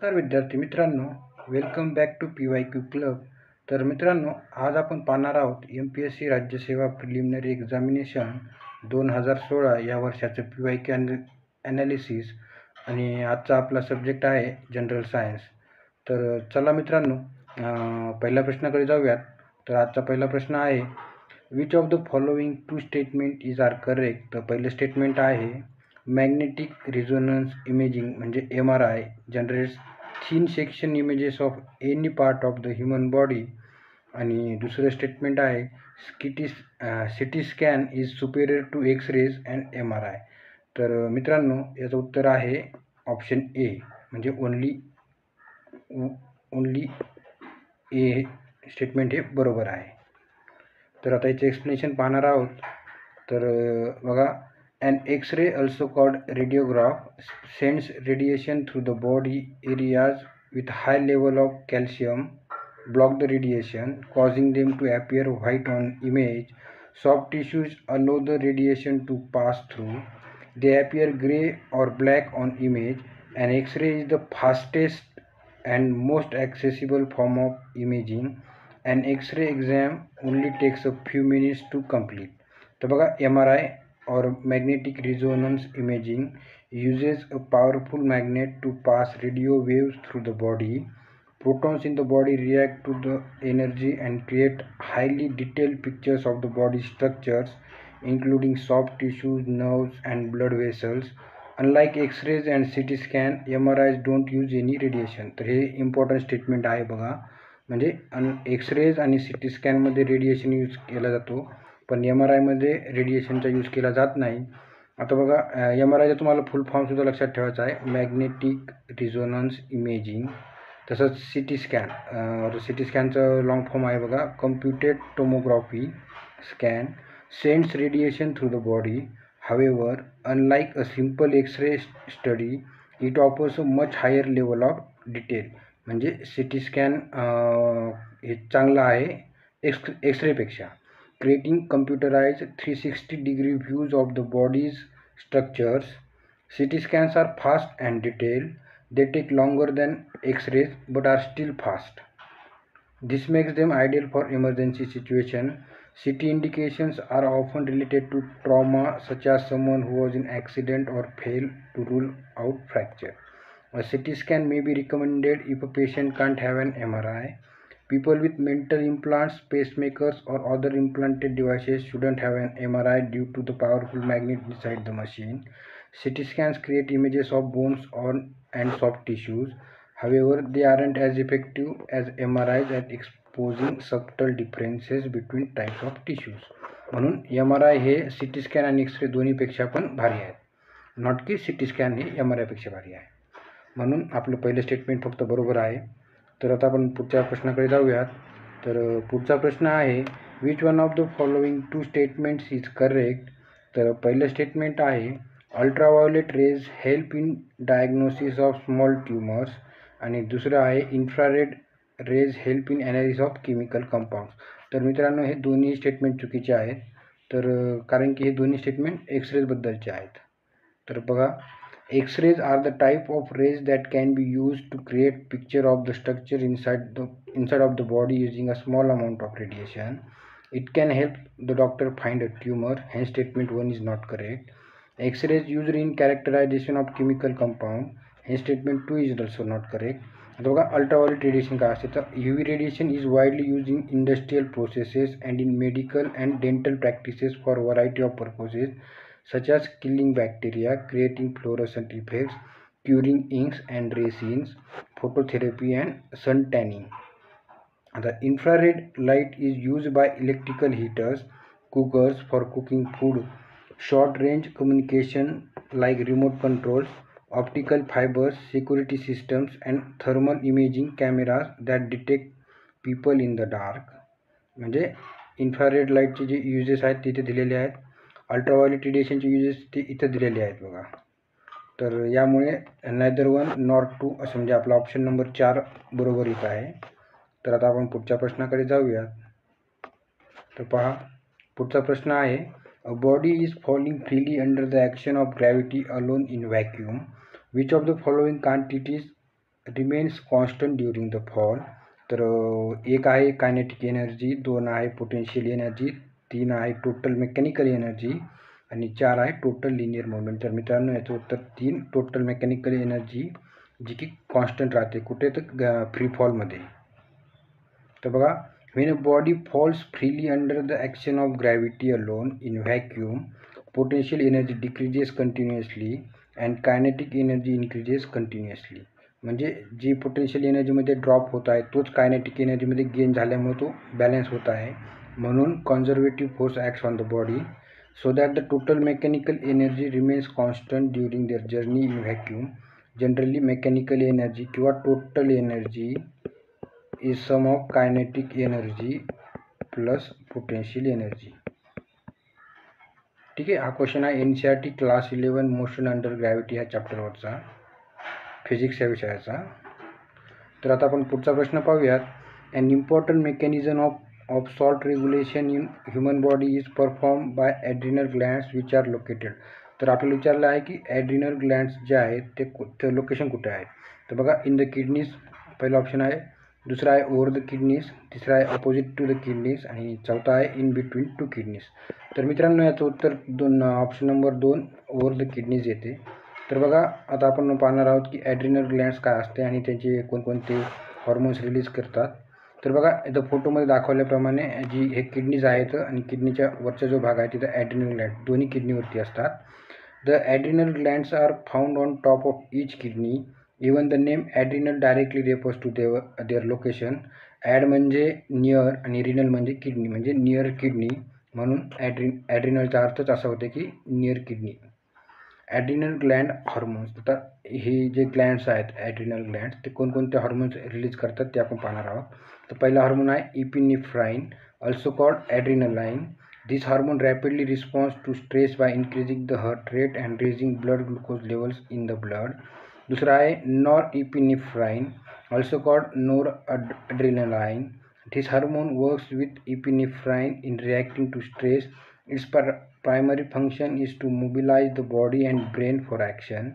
नमस्कार विद्यार्थी मित्रांनो, welcome back to PYQ club. तर मित्रांनो, आज आपण पाहणार आहोत MPSC राज्यसेवा प्रिलिमिनरी एक्झामिनेशन 2016 या वर्षाचं PYQ ॲनालिसिस आणि आजचा आपला सब्जेक्ट आहे जनरल सायन्स. तर चला मित्रांनो, पहिल्या प्रश्नाकडे जाऊयात. तर आजचा पहिला प्रश्न आहे, which of the following two statement is are correct. तर पहिलं स्टेटमेंट आहे, मॅग्नेटिक रिझोनन्स इमेजिंग म्हणजे MRI generates thin section images of any part of the human body. आणि दुसरं स्टेटमेंट आहे, CT scan is superior to X-rays and MRI. तर मित्रांनो, याचं उत्तर आहे ऑप्शन ए, म्हणजे ओनली ए स्टेटमेंट हे बरोबर आहे. तर आता याचं एक्सप्लेनेशन पाहणार आहोत. तर बघा, an X-ray, also called radiograph, sends radiation through the body areas with high level of calcium, block the radiation, causing them to appear white on image. Soft tissues allow the radiation to pass through. They appear gray or black on image. An X-ray is the fastest and most accessible form of imaging. An X-ray exam only takes a few minutes to complete. तर बघा, MRI or magnetic resonance imaging uses a powerful magnet to pass radio waves through the body. Protons in the body react to the energy and create highly detailed pictures of the body structures, including soft tissues, nerves, and blood vessels. Unlike X-rays and CT scan, MRIs don't use any radiation. तर हे important statement आहे बघा. म्हणजे X-rays आणि CT स्कॅनमध्ये radiation use केला जातो, पण MRIमध्ये रेडिएशनचा use केला जात नाही. आता बघा, MRIचा तुम्हाला फुल फॉर्मसुद्धा लक्षात ठेवायचा आहे, मॅग्नेटिक रिझोनन्स इमेजिंग. तसंच CT स्कॅनचं लॉंग फॉर्म आहे बघा, computed tomography scan sends radiation through the body. However, unlike a simple X-ray study, it offers a much higher level of detail. म्हणजे CT स्कॅन हे चांगलं आहे एक्सरेपेक्षा. Creating computerized 360-degree views of the body's structures. CT scans are fast and detailed. They take longer than X-rays but are still fast. This makes them ideal for emergency situations. CT indications are often related to trauma, such as someone who was in an accident or failed to rule out fracture. A CT scan may be recommended if a patient can't have an MRI. People with mental implants, pacemakers, or other implanted devices shouldn't have an MRI due to the powerful magnet inside the machine. CT scans create images of bones and soft tissues. However, they aren't as effective as MRIs at exposing subtle differences between types of tissues. म्हणून MRI हे CT scan आणि x ray दोन्हीपेक्षा पण भारी आहेत. Not की CT scan हे MRIपेक्षा भारी आहे. म्हणून आपलं पहिलं स्टेटमेंट फक्त बरोबर आहे. तर आता आपण पुढच्या प्रश्नाकडे जाऊयात. तर पुढचा प्रश्न आहे, which one of the following two statements is correct. तर पहिलं स्टेटमेंट आहे, ultraviolet rays help in diagnosis of small tumours. आणि दुसरं आहे, infrared rays help in analysis of chemical compounds. तर मित्रांनो, हे दोन्ही स्टेटमेंट चुकीचे आहेत. तर कारण की हे दोन्ही स्टेटमेंट एक्सरेजबद्दलचे आहेत. तर बघा, X-rays are the type of rays that can be used to create picture of the structure inside of the body using a small amount of radiation. It can help the doctor find a tumor. Hence, statement 1 is not correct. X-rays used in characterization of chemical compound. Hence, statement 2 is also not correct. आता बघा, ultraviolet radiation काय असते, तर UV radiation is widely use in industrial processes and in medical and dental practices for variety of purposes, such as killing bacteria, creating fluorescent effects, curing inks and resins, phototherapy and sun tanning. The infrared light is used by electrical heaters, cookers for cooking food, short range communication like remote controls, optical fibers, security systems and thermal imaging cameras that detect people in the dark. म्हणजे infrared लाईटचे जे uses आहेत तिथे दिलेले आहेत, ultraviolet रेडिएशनचे uses ते इथं दिलेले आहेत बघा. तर यामुळे नायदर 1 नॉर 2 असं म्हणजे आपला ऑप्शन नंबर 4 बरोबर इथं आहे. तर आता आपण पुढच्या प्रश्नाकडे जाऊयात. तर पहा, पुढचा प्रश्न आहे, a body is falling freely under the action of gravity alone in vacuum. Which of the following quantities remains constant during the fall. तर एक आहे कायनेटिक एनर्जी, 2 आहे पोटेन्शियल एनर्जी, 3 आहे टोटल मेकॅनिकल एनर्जी आणि 4 आहे टोटल लिनियर मुवमेंट. तर मित्रांनो याचं उत्तर 3 टोटल मेकॅनिकल एनर्जी जी की कॉन्स्टंट राहते. कुठे तर फ्री फॉलमध्ये. तर बघा, when a body falls freely under the action of gravity alone in vacuum, potential energy decreases continuously and kinetic energy increases continuously. म्हणजे जी पोटेन्शियल एनर्जीमध्ये ड्रॉप होत आहे तोच कायनेटिक एनर्जीमध्ये गेन झाल्यामुळे तो बॅलन्स होत आहे. म्हणून conservative force acts on the body so that the total mechanical energy remains constant during their journey in vacuum. Generally mechanical energy किंवा total energy is sum of kinetic energy plus potential energy. ठीक आहे. हा question आहे NCERT class 11 motion under gravity ह्या चॅप्टरवरचा, physics या विषयाचा. तर आता आपण पुढचा प्रश्न पाहूयात. An important mechanism of salt regulation in human body is perform by adrenal glands which are located. तर आपल्याला विचारलं आहे की ॲड्रिनल ग्लँड्स जे आहेत ते लोकेशन कुठे आहे. तर बघा, इन द किडनीज पहिला ऑप्शन आहे, दुसरा आहे ओव्हर द किडनीज, तिसरा आहे अपोजिट टू द किडनीज आणि चौथा आहे इन बिटवीन टू किडनीज. तर मित्रांनो याचं उत्तर option number 2 over the kidneys येते. तर बघा, आता आपण पाहणार आहोत की ॲड्रिनल ग्लँड्स काय असते आणि त्यांचे कोणकोणते हॉर्मोन्स रिलीज करतात. तर बघा, इथं फोटोमध्ये दाखवल्याप्रमाणे जी हे किडनीज आहेत आणि किडनीच्या वरचा जो भाग आहे तिथं ॲड्रिनल ग्लँड दोन्ही किडनीवरती असतात. The adrenal glands are found on top of each kidney. Even the name adrenal directly refers to their location. Ad म्हणजे नियर आणि रिनल म्हणजे किडनी, म्हणजे नियर किडनी, म्हणून ॲड्रिनलचा अर्थच असा होते की near kidney. Adrenal gland hormones. आता हे जे ग्लँड्स आहेत ॲड्रिनल ग्लँड्स ते कोणकोणते हॉर्मोन्स रिलीज करतात ते आपण पाहणार आहोत. तर पहिला हार्मोन आहे epinephrine, also called adrenaline. This hormone rapidly responds to stress by increasing the heart rate and raising blood glucose levels in the blood. दूसरा है norepinephrine, also called noradrenaline. This hormone works with epinephrine in reacting to stress. Its primary function is to mobilize the body and brain for action.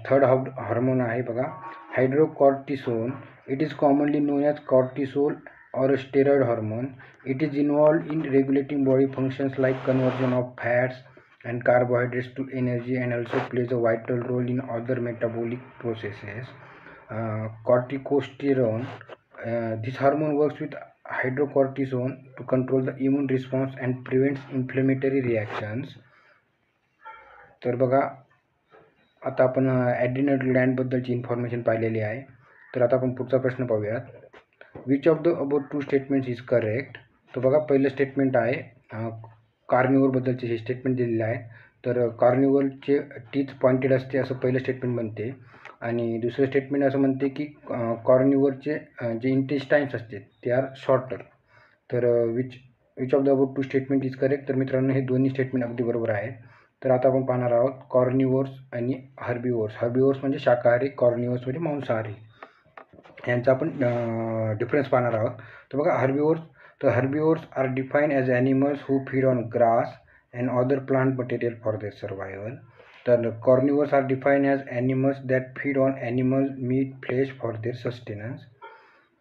Third hormone आहे बघा, hydrocortisone. It is commonly known as cortisol or a steroid hormone. It is involved in regulating body functions like conversion of fats and carbohydrates to energy and also plays a vital role in other metabolic processes. Corticosterone. This hormone works with hydrocortisone to control the immune response and prevents inflammatory reactions. तर बघा, आता आपण adrenal ग्लँडबद्दलची information पाहिलेली आहे. तर आता आपण पुढचा प्रश्न पाहूयात. Which of the above to statements is correct. तर बघा, पहिलं स्टेटमेंट आहे कार्निवोरबद्दलचे हे स्टेटमेंट दिलेले आहे. तर कार्निवोरचे टीथ पॉइंटेड असते असं पहिलं स्टेटमेंट म्हणते. आणि दुसरं स्टेटमेंट असं म्हणते की कार्निवोरचे जे इंटेस्टाईन्स असते ते आर शॉर्टर. तर which of the above two statement is correct. तर मित्रांनो हे दोन्ही स्टेटमेंट अगदी बरोबर आहे. तर आता आपण पाहणार आहोत कॉर्निवोर्स आणि हर्बिवोर्स. हर्बिवोर्स म्हणजे शाकाहारी, कॉर्निवोर्स म्हणजे मांसाहारी, यांचा आपण डिफरन्स पाहणार आहोत. तर बघा, herbivores are define as animals who feed on grass and other plant material for their survival. तर carnivores are define as animals that feed on animal meat flesh for their sustenance.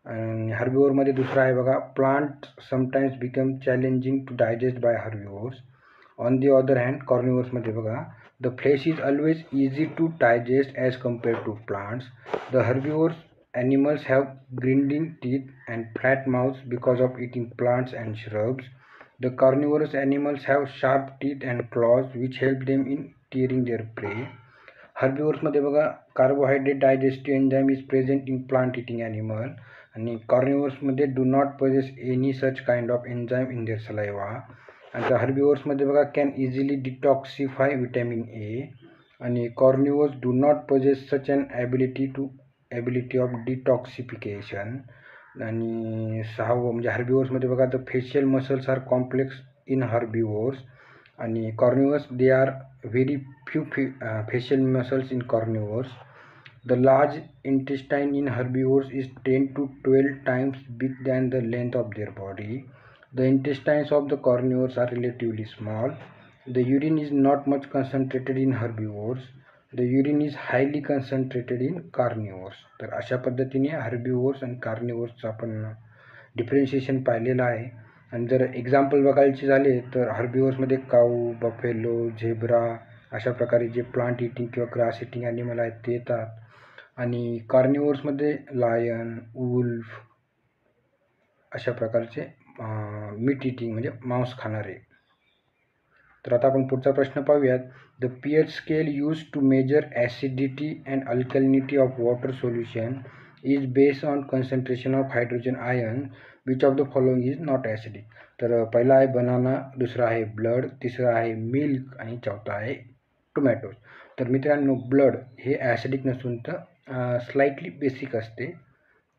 आणि हर्बिवोरमध्ये दुसरा आहे बघा, plant sometimes become challenging to digest by herbivores. On the other hand कॉर्निवोर्समध्ये बघा, the flesh is always easy to digest as compared to plants. The herbivores animals have grinding teeth and flat mouths because of eating plants and shrubs. The carnivorous animals have sharp teeth and claws which help them in tearing their prey. Herbivores मध्ये बघा, carbohydrate digestive enzyme is present in plant eating animal आणि carnivores मध्ये do not possess any such kind of enzyme in their saliva. आणि herbivores मध्ये बघा, can easily detoxify vitamin A आणि carnivores do not possess such an ability of detoxification. आणि सहावं म्हणजे हर्बिवोर्समध्ये बघा, the facial muscles are complex in herbivores आणि carnivores they are very few facial muscles in carnivores. The large intestine in herbivores is 10 to 12 times big than the length of their body. The intestines of the carnivores are relatively small. The urine is not much concentrated in herbivores. The urine is highly concentrated in carnivores. तर अशा पद्धतीने herbivores आणि कार्निवोर्सचं आपण differentiation पाहिलेलं आहे. आणि जर example बघायचे झाले तर हर्बिवोर्समध्ये काऊ, बफेलो, झेब्रा अशा प्रकारे जे प्लांट इटिंग किंवा ग्रास इटिंग ॲनिमल आहेत ते येतात. आणि कार्निवोर्समध्ये लायन, वुल्फ अशा प्रकारचे मीट इटिंग म्हणजे मांस खाणारे. तर आता आपण पुढचा प्रश्न पाहूयात. The pH scale use to measure acidity and alkalinity of water solution is based on concentration of hydrogen ion which of the following is not acidic. तर पहिला आहे बनाना, दुसरा आहे ब्लड, तिसरा आहे मिल्क आणि चौथा आहे टोमॅटोज. तर मित्रांनो, ब्लड हे ॲसिडिक नसून तर स्लाइटली बेसिक असते.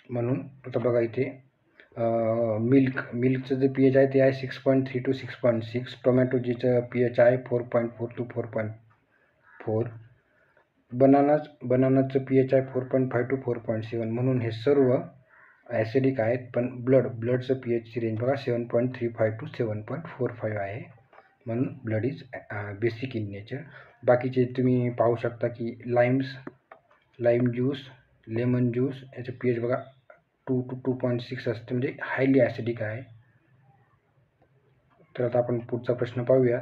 म्हणून आता बघा इथे मिल्कचं जे pH आहे ते आहे 6.3 to 6.6. टोमॅटो जिचं pH आहे 4.4 to 4.4. बनानाचं pH आहे 4.5 to 4.7. म्हणून हे सर्व ॲसिडिक आहेत. पण ब्लडचं pH ची रेंज बघा 7.35 to 7.45 आहे. म्हणून blood is basic in nature. बाकीचे तुम्ही पाहू शकता की लाईम ज्यूस, लेमन ज्यूस याचं pH बघा 2 to 2.6 असते, म्हणजे हायली ॲसिडिक आहे. तर आता आपण पुढचा प्रश्न पाहूया.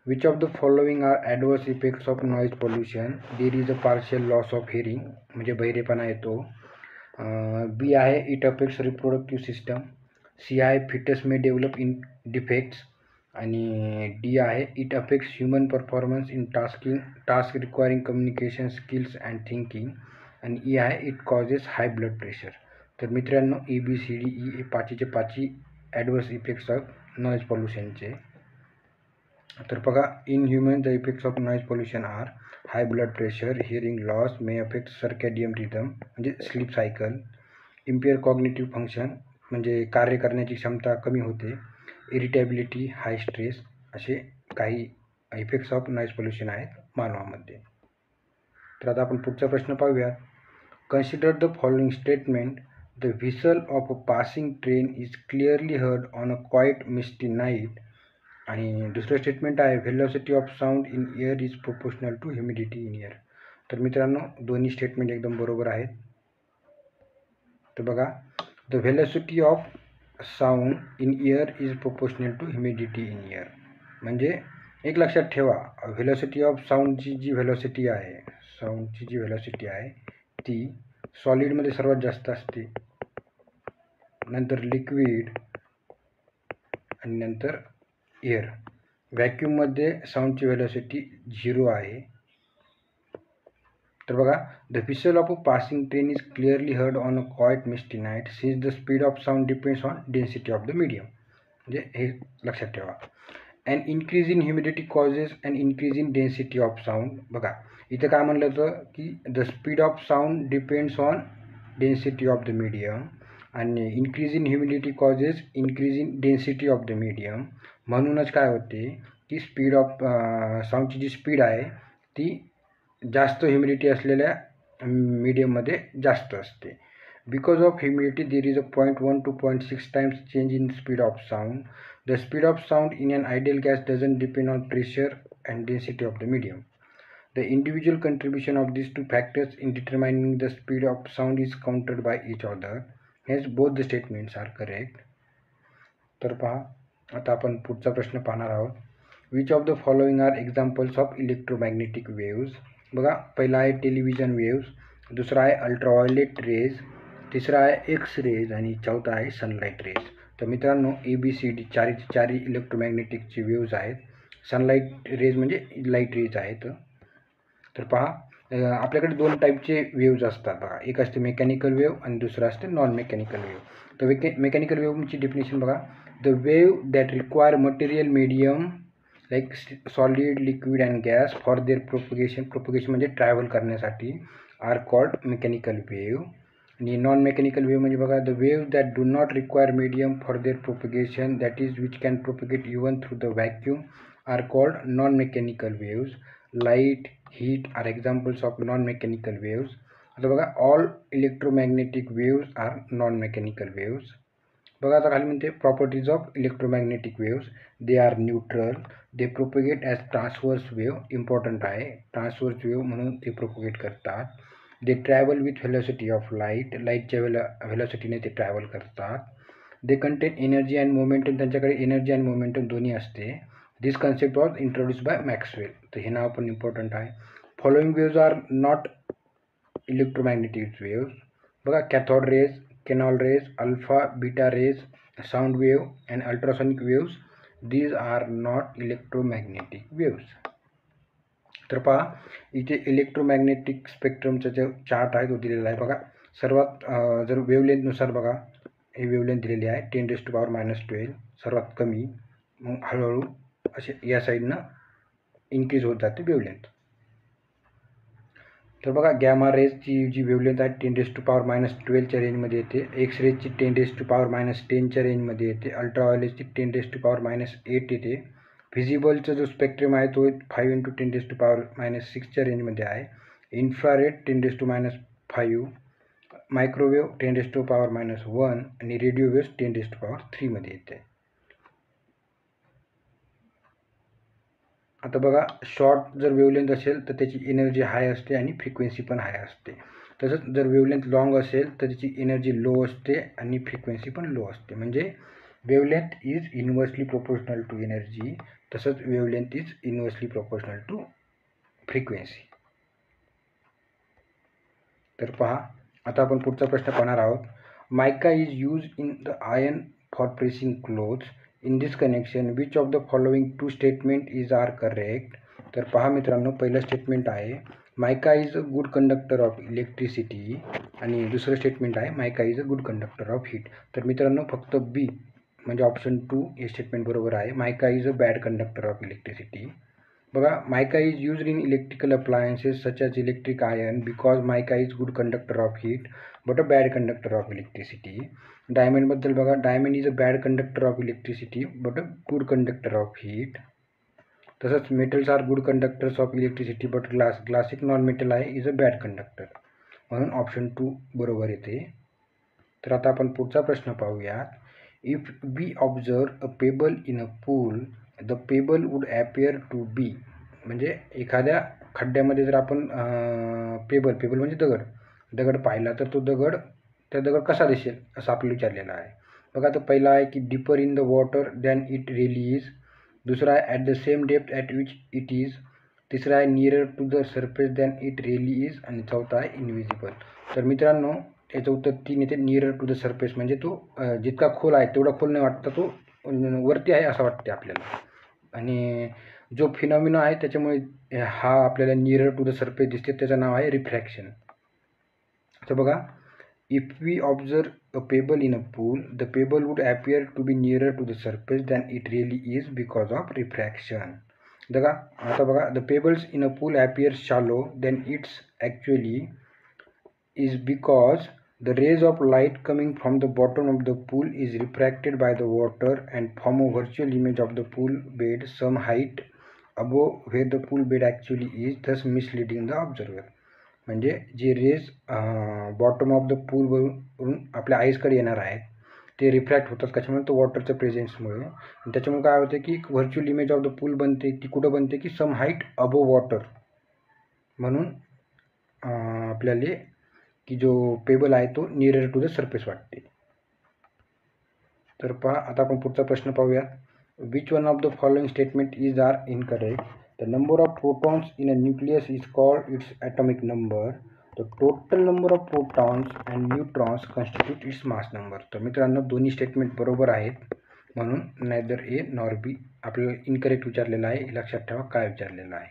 Which of the following are adverse effects of noise pollution? There is a partial loss of hearing म्हणजे बहिरेपणा येतो. बी आहे it affects reproductive system. C आहे fetus may develop in defects. आणि डी आहे it affects human performance in task requiring communication skills and thinking. आणि E आहे it causes high blood pressure. तर मित्रांनो, ABCDE हे पाचीचे पाची ॲडवर्स इफेक्ट्स ऑफ नॉईज पोल्युशनचे. तर बघा, in human the effects of noise pollution are high blood pressure, hearing loss, may affect circadian rhythm म्हणजे sleep cycle, impair cognitive function म्हणजे कार्य करण्याची क्षमता कमी होते, इरिटेबिलिटी, हाय स्ट्रेस असे काही इफेक्ट्स ऑफ नॉईज पोल्युशन आहेत मानवामध्ये. तर आता आपण पुढचा प्रश्न पाहूया. Consider the following statement. The whistle of a passing train is clearly heard on a quiet misty night. आणि दुसरं स्टेटमेंट आहे velocity of sound in air is proportional to humidity in air. तर मित्रांनो, दोन्ही स्टेटमेंट एकदम बरोबर आहेत. तर बघा, the velocity of sound in air is proportional to humidity in air म्हणजे एक लक्षात ठेवा, व्हेलॉसिटी ऑफ साऊंडची जी व्हेलॉसिटी आहे ती सॉलिडमध्ये सर्वात जास्त असते, नंतर लिक्विड आणि नंतर एअर. व्हॅक्यूममध्ये साऊंडची व्हेलॉसिटी 0 आहे. तर बघा, the whistle of a passing train is clearly heard on a quite misty night since the speed of sound depends on density of the medium. म्हणजे हे लक्षात ठेवा. And increase in humidity causes and increase in density of sound. बघा, इथं काय म्हणलं होतं की the speed of sound depends on density of the medium आणि increase in humidity causes increase in density of the medium. म्हणूनच काय होते की स्पीड ऑफ साऊंडची जी स्पीड आहे ती जास्त ह्युमिडिटी असलेल्या मीडियममध्ये जास्त असते. Because of humidity there is a 0.1 to 0.6 times change in speed of sound. The speed of sound in an ideal gas doesn't depend on pressure and density of the medium. The individual contribution of these two factors in determining the speed of sound is countered by each other. Hence, both the statements are correct. तर पहा, आता आपण पुढचा प्रश्न पाहणार आहोत. Which of the following are examples of electromagnetic waves? बघा, पहिला आहे टेलिव्हिजन वेव्ज, दुसरा आहे अल्ट्राव्हायोलेट रेज, तिसरा आहे एक्स रेज आणि चौथा आहे सनलाईट रेज. तर मित्रांनो, ABCD चारी इलेक्ट्रोमॅग्नेटिकचे वेव्ज आहेत. सनलाईट रेज म्हणजे लाईट रेज आहेत. तर पहा, आपल्याकडे दोन टाईपचे वेव्ज असतात बघा. एक असते मेकॅनिकल वेव्ह आणि दुसरं असते नॉन मेकॅनिकल वेव्ह. तर मेकॅनिकल वेव्हची डेफिनेशन बघा. The wave that require material medium like solid, liquid and gas for their propagation म्हणजे ट्रॅव्हल करण्यासाठी आर कॉल्ड मेकॅनिकल वेव्ह. आणि नॉन मेकॅनिकल वेव्ह म्हणजे बघा, the wave that do not require medium for their propagation that is which can propagate even through the vacuum are called non mechanical waves. Light, heat are examples of non-mechanical waves. आता बघा, all electromagnetic waves are non-mechanical waves. बघा आता खाली म्हणते properties of electromagnetic waves. They are neutral, they propagate as transverse wave. Important आहे, transverse wave म्हणून ते propagate करतात. They travel with velocity of light, लाईटच्या व्हेलॉसिटीने ते ट्रॅव्हल करतात. They contain energy and momentum, त्यांच्याकडे एनर्जी अँड मोमेंटम दोन्ही असते. This concept was introduce by Maxwell. तर हे नाव पण इम्पॉर्टंट आहे. Following waves are not electromagnetic waves. बघा cathode rays, canal rays, alpha beta rays, sound wave and ultrasonic waves, these are not electromagnetic waves. तर पहा इथे इलेक्ट्रोमॅग्नेटिक स्पेक्ट्रमचा जो चार्ट आहे तो दिलेला आहे. बघा सर्वात जर वेवलेंथनुसार बघा ही वेवलेंथ दिलेली आहे 10⁻⁻12 सर्वात कमी, मग हळूहळू असे या साईडनं इन्क्रीज होत जाते वेवलेंथ. तर बघा गॅमा रेजची जी वेवलेंथ आहे 10⁻⁻12च्या रेंजमध्ये येते. एक्स रेजची 10⁻⁻10च्या रेंजमध्ये येते. अल्ट्राव्हायोलेटची 10⁻⁻8 येते. व्हिजिबलचा जो स्पेक्ट्रम आहे तो 5 × 10⁻⁻6च्या रेंजमध्ये आहे. इन्फ्रारेड 10⁻5, मायक्रोवेव्ह 10⁻1 आणि रेडिओ वेव्स 10⁻3 मध्ये येते. आता बघा शॉर्ट जर वेवलेंथ असेल तर त्याची एनर्जी हाय असते आणि फ्रिक्वेन्सी पण हाय असते. तसंच जर वेवलेंथ लॉंग असेल तर त्याची एनर्जी लो असते आणि फ्रिक्वेन्सी पण लो असते. म्हणजे wavelength is inversely proportional to energy, तसंच wavelength is inversely proportional to frequency. तर पहा आता आपण पुढचा प्रश्न पाहणार आहोत. Mica is use in the iron for pressing clothes. In this connection which of the following two statement is are correct. तर पहा मित्रांनो, पहिलं स्टेटमेंट आहे mica is a good conductor of electricity आणि दुसरं स्टेटमेंट आहे mica is a good conductor of heat. तर मित्रांनो फक्त बी म्हणजे ऑप्शन 2 हे स्टेटमेंट बरोबर आहे. Mica is a bad conductor of electricity. बघा mica is used in electrical appliances such as electric iron because mica is good conductor of heat but a bad conductor of electricity. डायमंडबद्दल बघा, diamond is a bad conductor of electricity but a good conductor of heat. तसंच metals are good conductors of electricity but glass एक non metal आहे, is a bad conductor, म्हणून option 2 बरोबर येते. तर आता आपण पुढचा प्रश्न पाहूयात. If we observe a pebble in a pool the pebble would appear to be. म्हणजे एखाद्या खड्ड्यामध्ये जर आपण पेबल म्हणजे दगड पाहिला तर तो दगड कसा दिसेल असं आपल्याला विचारलेलं आहे. बघा तर पहिला आहे की deeper in the water than it really is. दुसरा आहे at the same depth at which it is. तिसरा आहे near to the surface than it really is. आणि चौथा आहे इनविजिबल. तर मित्रांनो याचं उत्तर 3 येते, नियर टू द सरफेस. म्हणजे तो जितका खोल आहे तेवढा खोल नाही वाटतं, तो वरती आहे असं वाटते आपल्याला. आणि जो फिनॉमिना आहे त्याच्यामुळे हा आपल्याला नियर टू द सरफेस दिसते, त्याचं नाव आहे रिफ्रॅक्शन. तर बघा if we observe a pebble in a pool the pebble would appear to be nearer to the surface than it really is because of refraction. आता बघा the pebbles in a pool appear shallow than it's actually is because the rays of light coming from the bottom of the pool is refracted by the water and form a virtual image of the pool bed some height above where the pool bed actually is, thus misleading the observer. म्हणजे जे raise bottom of the पूलवरून आपल्या आईसकडे येणार आहेत ते refract होतात कशामुळे, तो वॉटरच्या प्रेझेन्समुळे. आणि त्याच्यामुळे काय होते की व्हर्च्युअल इमेज ऑफ द पूल बनते. ती कुठं बनते की सम हाईट अबोव वॉटर, म्हणून आपल्याला की जो पेबल आहे तो नियर टू द सरफेस वाटते. तर पहा आता आपण पुढचा प्रश्न पाहूया. Which one of the following statement is are incorrect. The number of protons in a nucleus is called its atomic number. The total number of protons and neutrons constitute its mass number. तर मित्रांनो दोन्ही statement बरोबर आहेत, म्हणून neither A nor बी आपल्याला incorrect विचारलेलं आहे. लक्षात ठेवा काय विचारलेलं आहे.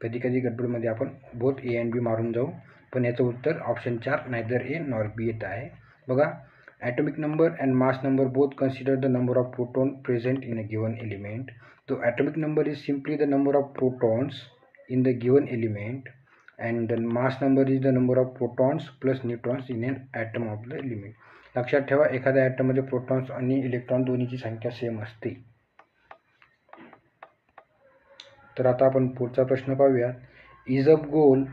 कधी कधी गडबडमध्ये आपण बोथ ए अँड बी मारून जाऊ, पण याचं उत्तर option 4 neither A nor B येत आहे. बघा atomic number and mass number both consider the number of proton present in a given element. तो atomic number is simply the number of protons in the given element and the mass number is the number of protons plus neutrons in an atom of the element. लक्षात ठेवा एखाद्या ॲटममध्ये protons आणि electron दोन्हीची संख्या same असते. तर आता आपण पुढचा प्रश्न पाहूया. इजबगोल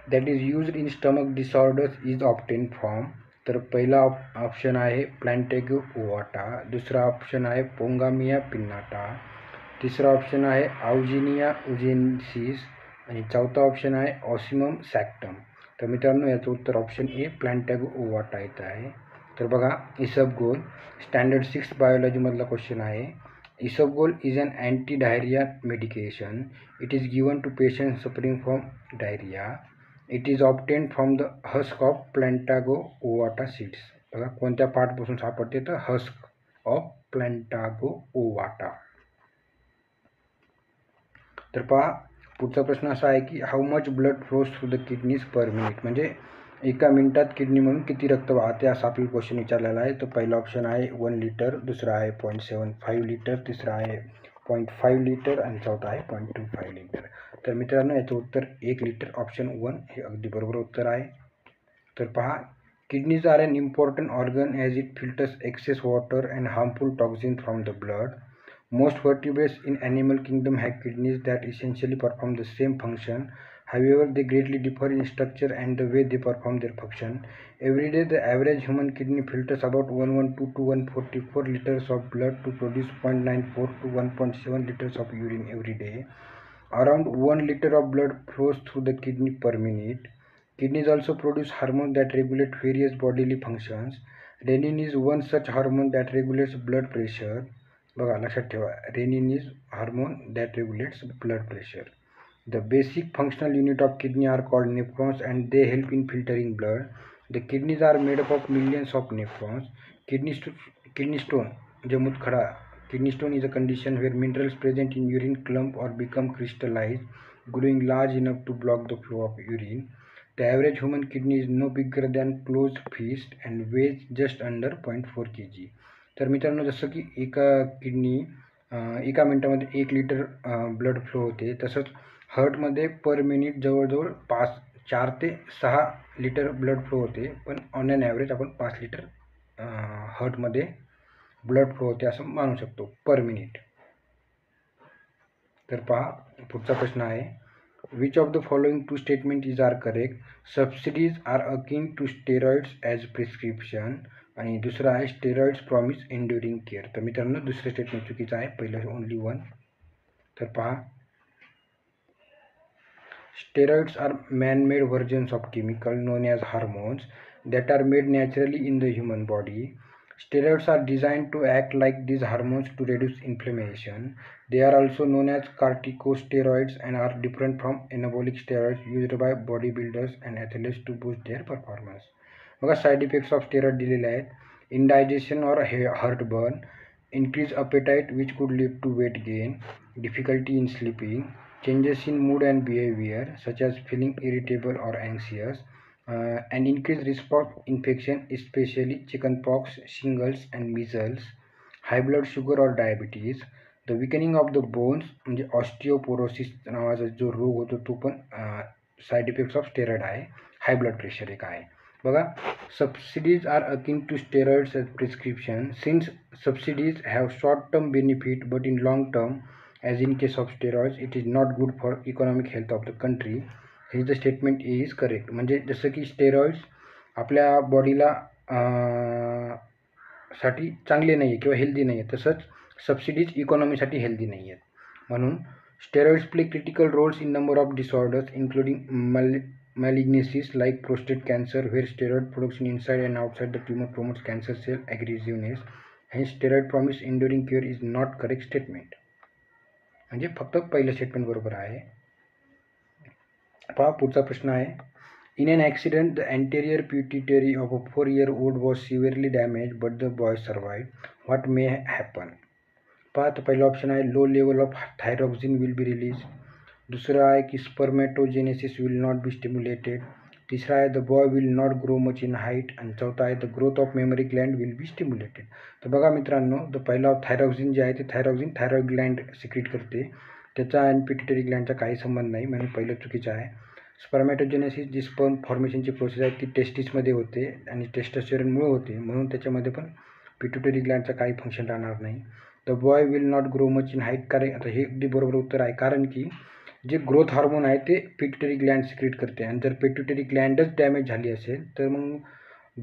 that is used in stomach disorders is obtained from. तर पहिला ऑप्शन आहे प्लॅन्टेगो ओवाटा, दुसरा ऑप्शन आहे पोंगामिया पिन्नाटा, तिसरा ऑप्शन आहे आउजिनिया उजेन्सिस आणि चौथा ऑप्शन आहे ऑसिमम सॅक्टम. तर मित्रांनो याचं उत्तर ऑप्शन ए प्लॅन्टेगो ओवाटा येत आहे. तर बघा इसबगोल स्टँडर्ड 6 बायोलॉजीमधला क्वेश्चन आहे. Isabgol is an anti diarrhoea medication. It is given to patient suffering from diarrhoea. It is obtained from the husk of plantago ovata seeds. बघा कोणत्या पार्टपासून सापडते तर हस्क ऑफ प्लॅन्टागो ओवाटा. तर पहा पुढचा प्रश्न असा आहे की how much blood flows through the kidneys per minute. म्हणजे एका मिनिटात किडनी म्हणून किती रक्त वाहते असा आपल्याला क्वेश्चन विचारलेला आहे. तर पहिला ऑप्शन आहे 1 लिटर, दुसरा आहे 0.75 लिटर, तिसरा आहे 0.5 लिटर आणि चौथा आहे 0.25 लिटर. तर मित्रांनो याचं उत्तर 1 लिटर ऑप्शन 1 हे अगदी बरोबर उत्तर आहे. तर पहा kidneys are an important organ as it filters excess water and harmful toxin from the blood. Most vertebrates in animal kingdom have kidneys that essentially perform the same function. However, they greatly differ in structure and the way they perform their function. Every day, the average human kidney filters about 112 to 144 liters of blood to produce 0.94 to 1.7 liters of urine every day. Around 1 liter of blood flows through the kidney per minute. Kidneys also produce hormones that regulate various bodily functions. Renin is one such hormone that regulates blood pressure. बघा लक्षात ठेवा, renin is hormone that regulates blood pressure. The basic functional unit of kidney are called nephrons and they help in filtering blood. The kidneys are made up of millions of nephrons. Kidney stone म्हणजे मुतखडा. Kidney stone is a condition where minerals present in urine clump or become crystallize growing large enough to block the flow of urine. The average human kidney is no bigger than close fist and weighs just under 0.4 kg. तर मित्रांनो जसं की एका मिनटामध्ये 1 litre blood flow होते, तसंच हार्टमध्ये per minute जवळजवळ 4 ते 6 लिटर ब्लड फ्लो होते. पण ऑन ॲन ॲव्हरेज आपण 5 लिटर हार्टमध्ये ब्लड फ्लो होते असं मानू शकतो पर मिनिट. तर पहा पुढचा प्रश्न आहे which of the following 2 statement is are correct. Subsidies are akin to steroids as prescription. आणि दुसरा आहे स्टेरॉइड्स प्रॉमिस एन्ड्युरिंग केअर. तर मित्रांनो दुसरं स्टेटमेंट चुकीचं आहे, पहिलं ओनली 1. तर पहा steroids are man made versions of chemical known as hormones that are made naturally in the human body. Steroids are designed to act like these hormones to reduce inflammation. They are also known as corticosteroids and are different from anabolic steroids used by bodybuilders and athletes to boost their performance. बघा side effects of steroid दिलेले आहेत. Indigestion और heartburn, increased appetite which could lead to weight gain, difficulty in sleeping, changes in mood and behavior such as feeling irritable or anxious, and increased risk of infection especially chickenpox, shingles and measles, high blood sugar or diabetes, the weakening of the bones म्हणजे osteoporosis नावाचा जो रोग होतो तो पण side effects of steroid आहे. हाय blood pressure एक आहे. बघा subsidies are akin to steroids as prescription since subsidies have short term benefit but in long term as in case of steroids it is not good for economic health of the country. हे the statement is correct. म्हणजे जसं की steroids आपल्या बॉडीला साठी चांगले नाही आहे किंवा हेल्दी नाही आहे, तसंच सबसिडीज इकॉनॉमीसाठी हेल्दी नाही आहेत. म्हणून steroids play critical roles in number of disorders including malignancies like prostate cancer where steroid production inside and outside the tumor promotes cancer cell aggressiveness. Hence steroid promise enduring cure is not correct statement. म्हणजे फक्त पहिलं statement बरोबर आहे. पहा पुढचा प्रश्न आहे in an accident the anterior pituitary of a 4-year-old was सिव्हिअरली damage but the boy survived. What may happen. पहा तर पहिला ऑप्शन आहे low level of thyroxine will be release. दुसरा आहे की स्पर्मॅटोजेनेसिस विल नॉट बी स्टिम्युलेटेड. तिसरा आहे the boy will not grow much in height. आणि चौथा आहे the growth of memory Gland will be stimulated. तर बघा मित्रांनो द पहिला थायरॉक्सिन जे आहे ते थायरॉइड ग्लँड सिक्रीट करते, त्याचा आणि पिट्युटरी ग्लँडचा काही संबंध नाही, म्हणून पहिलं चुकीचं आहे. स्पर्मॅटोजेनेसिस जी स्पर्म फॉर्मेशनची प्रोसेस आहे ती टेस्टिसमध्ये होते आणि टेस्टोस्टेरोनमुळे होते, म्हणून त्याच्यामध्ये पण पिट्युटरी ग्लँडचा काही फंक्शन राहणार नाही. The boy will not grow much in height, कारण आता हे अगदी बरोबर उत्तर आहे, कारण की जे ग्रोथ हार्मोन आहे ते पिट्युटरी ग्लँड सिक्रीट करते आणि जर पिट्युटरी ग्लँडच डॅमेज झाली असेल तर मग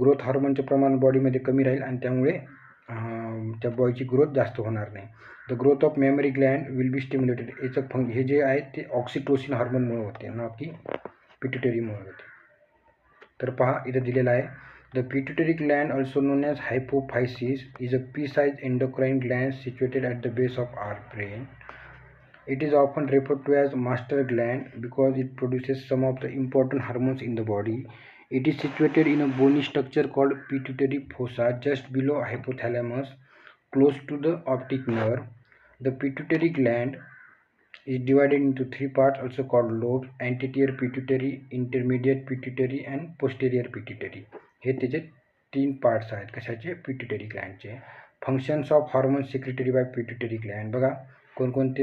ग्रोथ हार्मोनचे प्रमाण बॉडीमध्ये कमी राहील आणि त्यामुळे त्या बॉयची ग्रोथ जास्त होणार नाही. The growth of memory Gland will be stimulated. याचं हे जे आहे ते ऑक्सिटोसिन हार्मोनमुळे होते, ना की पिट्युटरीमुळे होते. तर पहा इथं दिलेलं आहे, the pituitary gland also known as hypophysis is a pea-sized endocrine gland situated at the base of our brain. It is often referred to as master gland because it produces some of the important hormones in the body. It is situated in a bony structure called pituitary fossa just below hypothalamus, close to the optic nerve. The pituitary gland is divided into three parts, also called lobes: anterior pituitary, intermediate pituitary and posterior pituitary. हे त्याचे 3 parts आहेत. कशाचे? Pituitary ग्लँडचे. Functions of hormone secretory by pituitary gland. बघा कोणकोणते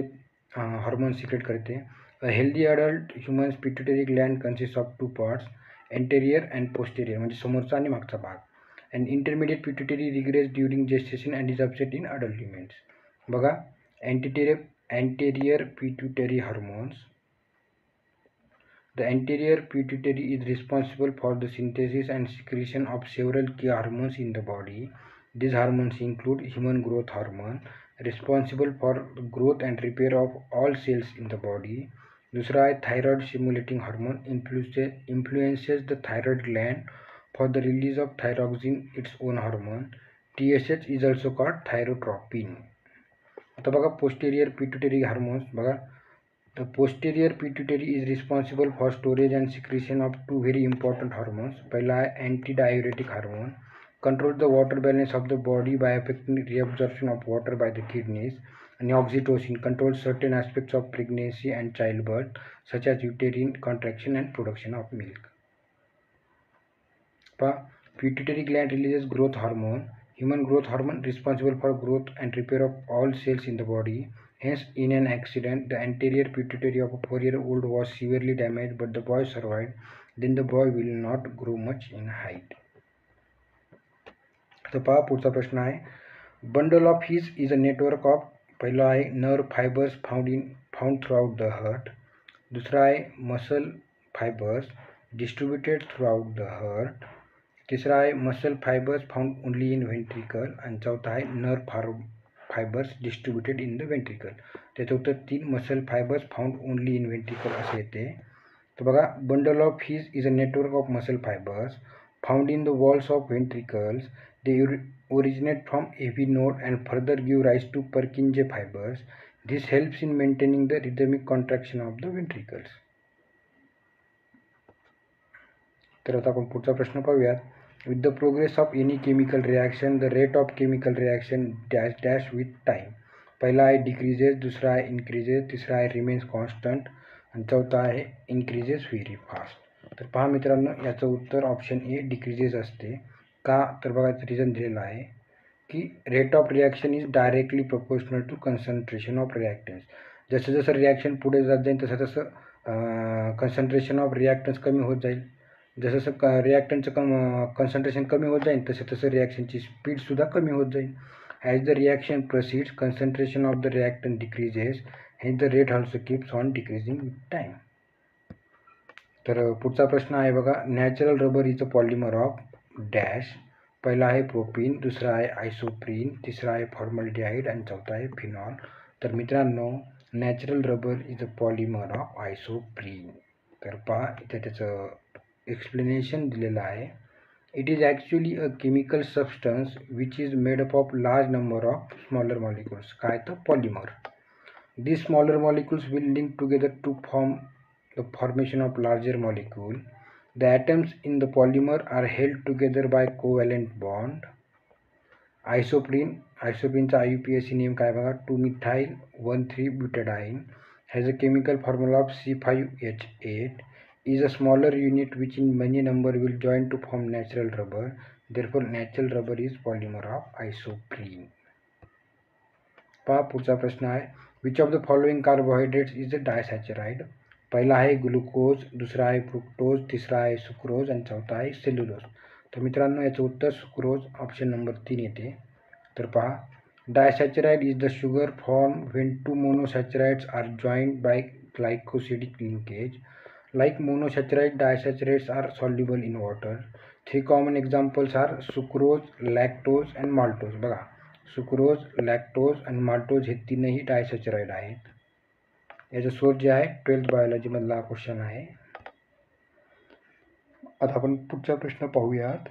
hormone secrete करते. A healthy adult humans pituitary gland consist of 2 parts, anterior and posterior, म्हणजे समोरचा आणि मागचा भाग. And intermediate pituitary regress during gestation and is upset in adult humans. बघा anterior pituitary hormones. The anterior pituitary is responsible for the synthesis and secretion of several key hormones in the body. These hormones include human growth hormone, responsible for growth and repair of all cells in the body. दूसरा है thyroid stimulating hormone, influences the thyroid gland for the release of thyroxine, its own hormone. TSH is also called thyrotropin. आता बघा posterior pituitary hormones. बघा the posterior pituitary is responsible for storage and secretion of 2 very important hormones. पहिला आहे anti diuretic hormone, control the water balance of the body by affecting reabsorption of water by the kidneys. आणि oxytocin control certain aspects of pregnancy and child birth such as uterine contraction and production of milk. पहा pituitary gland releases growth hormone, human growth hormone, responsible for growth and repair of all cells in the body. Hence, in an accident, the anterior pituitary of a 4-year-old was severely damaged, but the boy survived. Then the boy will not grow much in height. तर पहा पुढचा प्रश्न आहे, bundle of his is a network of. पहिला आहे nerve fibres found throughout the heart. दुसरा आहे muscle fibres distributed throughout the heart. तिसरा आहे muscle fibres found only in ventricle. आणि चौथा आहे nerve fibres distributed in the ventricle. त्याचं उत्तर 3 muscle fibres found only in ventricle असे येते. तर बघा bundle of his is a network of muscle fibres found in the walls of ventricles. They originate from AV node and further give rise to Purkinje fibres. This helps in maintaining the rhythmic contraction of the ventricles. तर आता आपण पुढचा प्रश्न पाहूयात. With the progress of any chemical reaction, the rate of chemical reaction dash with time. पहिला आहे decreases, दुसरा आहे इन्क्रीजेस, तिसरा आहे रिमेन्स कॉन्स्टंट आणि चौथा आहे इन्क्रीजेस व्हेरी फास्ट. तर पहा मित्रांनो, याचं उत्तर ऑप्शन ए डिक्रीजेस असते. का? तर बघा रिझन दिलेलं आहे की rate of reaction is directly proportional to concentration of reactants. जसं जसं रिॲक्शन पुढे जात जाईल तसं तसं कन्सन्ट्रेशन ऑफ रिॲक्टन्स कमी होत जाईल. जसं जसं रिॲक्टनचं कन्सन्ट्रेशन कमी होत जाईल तसं तसं रिॲक्शनची स्पीडसुद्धा कमी होत जाईल. As the reaction proceeds concentration of the रिॲक्टन decreases, hedge the rate also keeps on decreasing with time. तर पुढचा प्रश्न आहे बघा, natural rubber is a polymer of dash. पहिला आहे प्रोपीन, दुसरा आहे आयसोप्रीन, तिसरा आहे फॉर्मल्डिहाइड आणि चौथा आहे फिनॉल. तर मित्रांनो natural rubber is a polymer of isoprene. तर पहा इथे त्याचं एक्सप्लेनेशन दिलेलं आहे. It is actually a chemical substance which is made up of large number of smaller molecules. काय तर polymer. These smaller molecules will link together to form the formation of larger molecule. The atoms in the polymer are held together by covalent bond. Isoprene IUPAC name काय बघा 2-methyl 1,3-butadiene has a chemical formula of C5H8. Is a smaller unit which in many number will join to form natural rubber. Therefore natural rubber is polymer of isoprene. पहा पुढचा प्रश्न आहे, which of the following carbohydrates is a disaccharide. पहिला आहे glucose, दुसरा आहे fructose, तिसरा आहे सुक्रोज आणि चौथा आहे सेल्युलोज. तर मित्रांनो याचं उत्तर सुक्रोज ऑप्शन नंबर 3 येते. तर पहा disaccharide is the sugar form when 2 monosaccharides are joined by glycosidic linkage. Like monosaccharide, disaccharides are soluble in water. 3 common examples are sucrose, lactose and maltose. बघा, सुक्रोज, लॅक्टोज आणि maltose हे तीनही डायसॅचराइड आहेत. याचा source जे आहे 12th बायोलॉजीमधला हा question आहे. आता आपण पुढचा प्रश्न पाहूयात.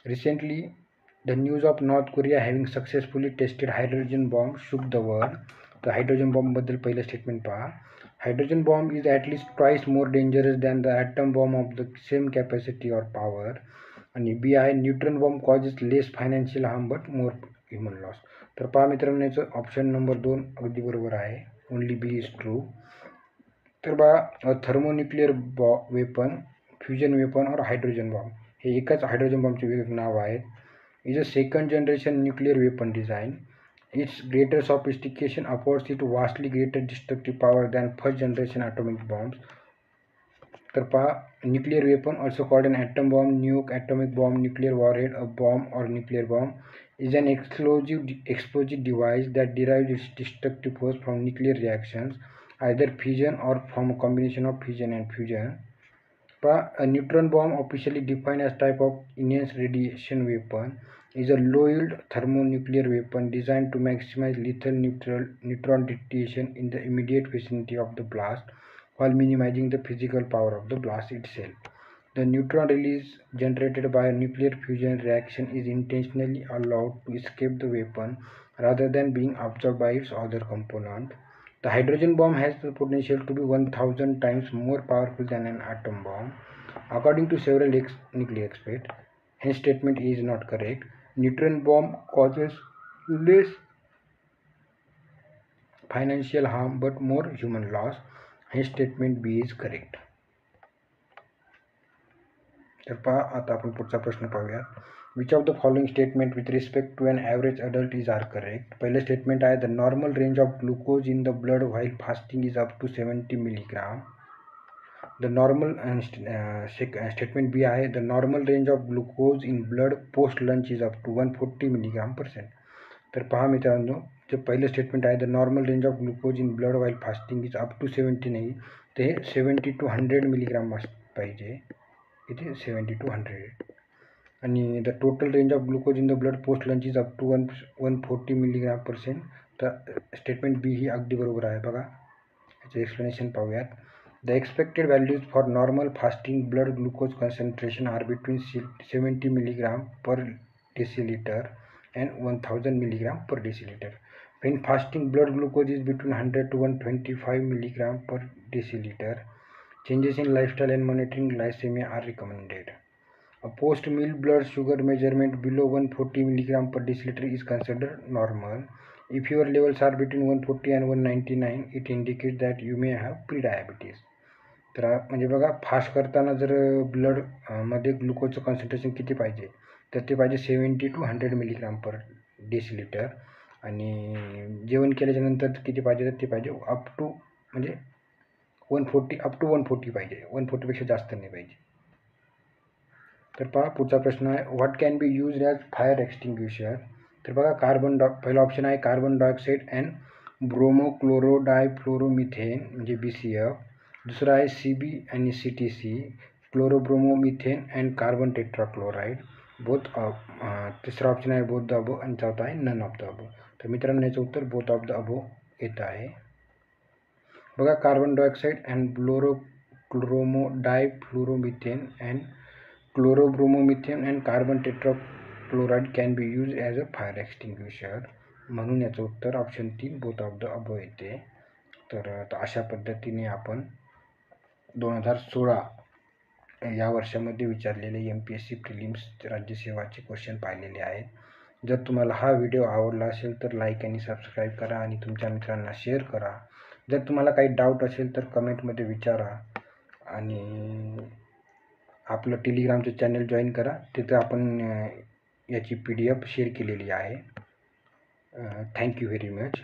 Recently the news of North Korea having successfully tested hydrogen bomb shook the world. तर हायड्रोजन बॉम्बबद्दल पहिलं स्टेटमेंट पहा. Hydrogen bomb is at least twice more dangerous than the atom bomb of the same capacity or power. आणि B आहे neutron bomb causes less financial harm but more human loss. तर पहा मित्रांनो, याचं option number 2 अगदी बरोबर आहे. Only B is true. तर बघा, thermonuclear weapon, fusion weapon or hydrogen bomb हे एकाच हायड्रोजन बॉम्बचे वेगवेगळे नाव आहेत. Is a second generation nuclear weapon design. Its greater sophistication affords it vastly greater destructive power than first generation atomic bombs. तर पहा, nuclear weapon also called an atom bomb, nuke, atomic bomb, nuclear warhead, A bomb or nuclear bomb is an explosive device that derives its destructive force from nuclear reactions, either fission or from a combination of fission and fusion. A neutron bomb, officially defined as type of enhanced radiation weapon, is a low-yield thermonuclear weapon designed to maximize lethal neutron detonation in the immediate vicinity of the blast while minimizing the physical power of the blast itself. The neutron release generated by a nuclear fusion reaction is intentionally allowed to escape the weapon rather than being absorbed by its other component. The hydrogen bomb has the potential to be 1000 times more powerful than an atom bomb, according to several nuclear experts. Hence, statement A is not correct. Neutron bomb causes less financial harm but more human loss. Hence, statement B is correct. तर पहा, आता आपण पुढचा प्रश्न पाहूया. Which of the following statement with respect to an average adult is are correct. पहिलं statement आहे the normal range of glucose in the blood while fasting is up to 70 milligram. The normal statement B आहे the normal range of glucose in blood post lunch is up to 140 milligram%. तर पहा मित्रांनो, जे पहिलं statement आहे the normal range of glucose in blood while fasting is up to 70 नाही, ते 70 to 100 milligram पाहिजे. इथे 70 to 100. आणि the total range of glucose in the blood post lunch is up to 140 milligram%. तर स्टेटमेंट बी ही अगदी बरोबर आहे. बघा, याचे एक्सप्लेनेशन पाहूयात. The expected values for normal fasting blood glucose concentration are between 70 milligram per decilitre and 1000 milligram per deciliter. When fasting, blood glucose is between 100 to 125 milligram per deciliter. Changes in lifestyle and monitoring glycemia are recommended. A post-meal blood sugar measurement below 140 milligram per deciliter is considered normal. If your levels are between 140 and 199, it indicates that you may have prediabetes. तर म्हणजे बघा, fast करताना जर blood मध्ये ग्लुकोजचं concentration किती पाहिजे, तर ते पाहिजे 70 to 100 मिलीग्राम पर डेसिलिटर. आणि जेवण केल्याच्यानंतर किती पाहिजे, तर ते पाहिजे अप टू म्हणजे 140 अप टू 140 पाहिजे, 140पेक्षा जास्त नाही पाहिजे. तर पहा, पुढचा प्रश्न आहे what can be use as fire extinguisher. तर बघा, पहिला ऑप्शन आहे कार्बन डायऑक्साईड अँड ब्रोमोक्लोरोडायफ्लोरोमिथेन म्हणजे BCF. दुसरा आहे CB आणि CTC, chlorobromomethane and carbon tetrachloride both. तिसरा ऑप्शन आहे बोथ द अबो आणि चौथा आहे नन ऑफ द अबो. तर मित्रांनो, याचं उत्तर बोथ ऑफ द अबो येत आहे. बघा, carbon dioxide and bromodifluoromethane and chlorobromomethane and carbon tetrachloride can be use as a fire extinguisher. म्हणून याचं उत्तर option 3 both of the above येते. तर अशा पद्धतीने आपण 2016 या वर्षामध्ये विचारलेले MPSC प्रिलिम्स राज्यसेवाचे क्वेश्चन पाहिलेले आहेत. जर तुम्हाला हा व्हिडिओ आवडला असेल तर लाईक आणि सबस्क्राईब करा आणि तुमच्या मित्रांना शेअर करा. जर तुम्हाला काही डाऊट असेल तर कमेंटमध्ये विचारा आणि आपलं टेलिग्रामचं चॅनल जॉईन करा. तिथं आपण याची PDF शेअर केलेली आहे. Thank you very much.